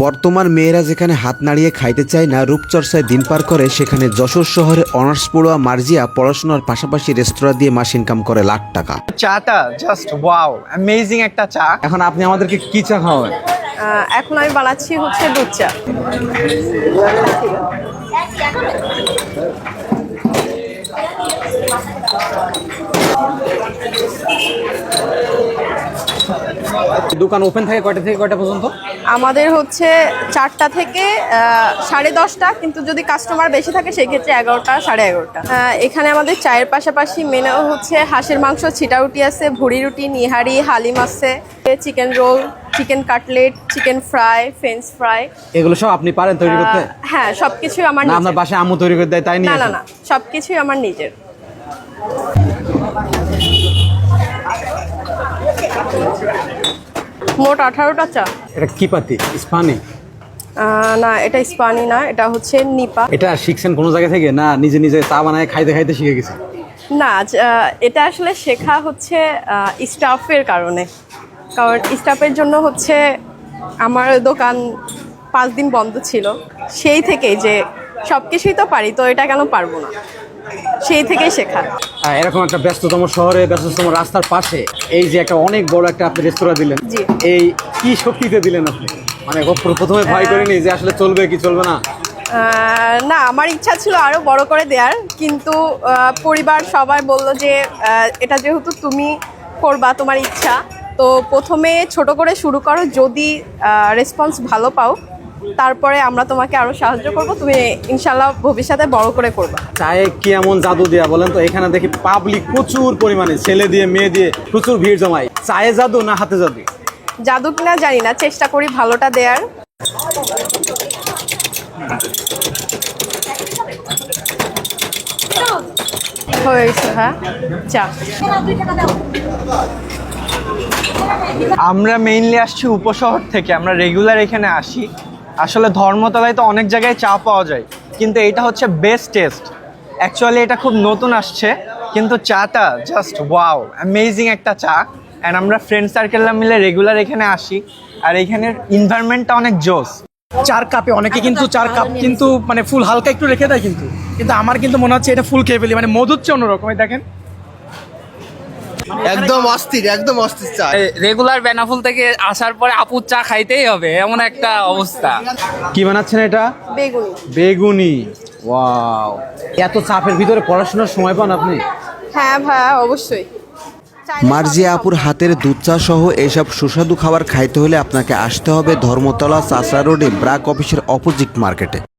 বর্তমান মেয়েরা যেখানে হাত নাড়িয়ে খাইতে চায় না, রূপচর্চায় দিন পার করে, সেখানে যশোর শহরে অনার্স পড়ুয়া মার্জিয়া পড়াশোনার পাশাপাশি রেস্তোরাঁ দিয়ে মাস ইনকাম করে লাখ টাকা। চাটা জাস্ট ওয়াও, অ্যামেজিং একটা চা। এখন আপনি আমাদেরকে কি চা খাওয়াবেন? এখন আমি বানাচ্ছি হচ্ছে দুধ চা। দোকান ওপেন থাকে কয়টা থেকে কয়টা পর্যন্ত? আমাদের হচ্ছে 4টা থেকে 10:30, কিন্তু যদি কাস্টমার বেশি থাকে সেই ক্ষেত্রে 11টা, 11:30। এখানে আমাদের চায়ের পাশাপাশি মেনু হচ্ছে হাঁসের মাংস, ছিটা রুটি আছে, ভুড়ি রুটি, নিহারি, হালিম আছে, chicken roll, chicken cutlet, chicken fry, French fry. এগুলো সব আপনি পারেন তৈরি করতে? হ্যাঁ, সবকিছুই আমার না নিজের। আপনার বাসায় আম্মু তৈরি করে দেয় তাই নিয়ে না না আসেন? না, সবকিছুই আমার নিজের। মোট 18টা চা। এটা কি পাতি? ইস্পানি? না, এটা ইস্পানি না, এটা হচ্ছে নিপা। এটা শিখছেন কোনো জায়গা থেকে না নিজে নিজে চা বানায় খাইতে খাইতে শিখে গেছে? না, এটা আসলে শেখা হচ্ছে স্টাফের কারণে। কারণ স্টাফের জন্য হচ্ছে আমার দোকান 5 দিন বন্ধ ছিল। সেই থেকেই যে সব কিছুই তো পারি, তো এটা কেন পারবো না, সেই থেকেই শেখা। এরকম একটা ব্যস্ততম শহরে, ব্যস্ততম রাস্তার পাশে এই যে একটা অনেক বড় একটা আপনি রেস্তোরাঁ দিলেন, জি। এই কি শক্তিতে দিলেন আপনি? মানে প্রথমে ভয় করেনি যে আসলে চলবে কি চলবে না? না, আমার ইচ্ছা ছিল আরো বড় করে দেওয়ার, কিন্তু পরিবার সবাই বলল যে এটা যেহেতু তুমি করবা, তোমার ইচ্ছা, তো প্রথমে ছোট করে শুরু করো, যদি রেসপন্স ভালো পাও তারপরে আমরা তোমাকে আরো সাহায্য করব, তুমি ইনশাল্লাহ ভবিষ্যতে বড় করে করবা। চায়ে কি এমন জাদু দেয়া বলেন তো? এখানে দেখি পাবলিক প্রচুর পরিমাণে, ছেলে দিয়ে মেয়ে দিয়ে প্রচুর ভিড় জমায়। চায়ে জাদু না হাতে জাদু? জাদু কিনা জানি না, চেষ্টা করি ভালোটা দেওয়ার। হয়েছে, হ্যাঁ, চা। আমরা মেইনলি আসছি উপশহর থেকে, আমরা রেগুলার এখানে আসি। আসলে ধর্মতলায় তো অনেক জায়গায় চা পাওয়া যায়, কিন্তু এটা হচ্ছে বেস্ট টেস্ট। অ্যাকচুয়ালি এটা খুব নতুন আসছে, কিন্তু চাটা জাস্ট ওয়াও, অ্যামেজিং একটা চা। অ্যান্ড আমরা ফ্রেন্ড সার্কেলরা মিলে রেগুলার এখানে আসি, আর এখানের এনভায়রনমেন্টটা অনেক জোস। 4 কাপে, অনেকে কিন্তু 4 কাপ কিন্তু মানে ফুল হালকা একটু রেখে দেয়, কিন্তু আমার কিন্তু মনে হচ্ছে এটা ফুল খেয়ে ফেলি, মানে মধুর চেয়ে অন্যরকম। দেখেন, একদম অস্থির, একদম অস্থির চা। রেগুলার বেনাফুল থেকে আসার পরে আপুর চা খাইতেই হবে, এমন একটা অবস্থা। কি বানাচ্ছেন এটা? বেগুনি। বেগুনি, ওয়াও। এত চাপের ভিতরে পড়াশোনার সময় পান আপনি? হ্যাঁ ভাইয়া, অবশ্যই। মার্জিয়া আপুর হাতের দুধ চা সহ এসব সুস্বাদু খাবার খাইতে হলে আপনাকে আসতে হবে ধর্মতলা চাচড়া রোডে ব্রাক অফিসের অপোজিট মার্কেটে।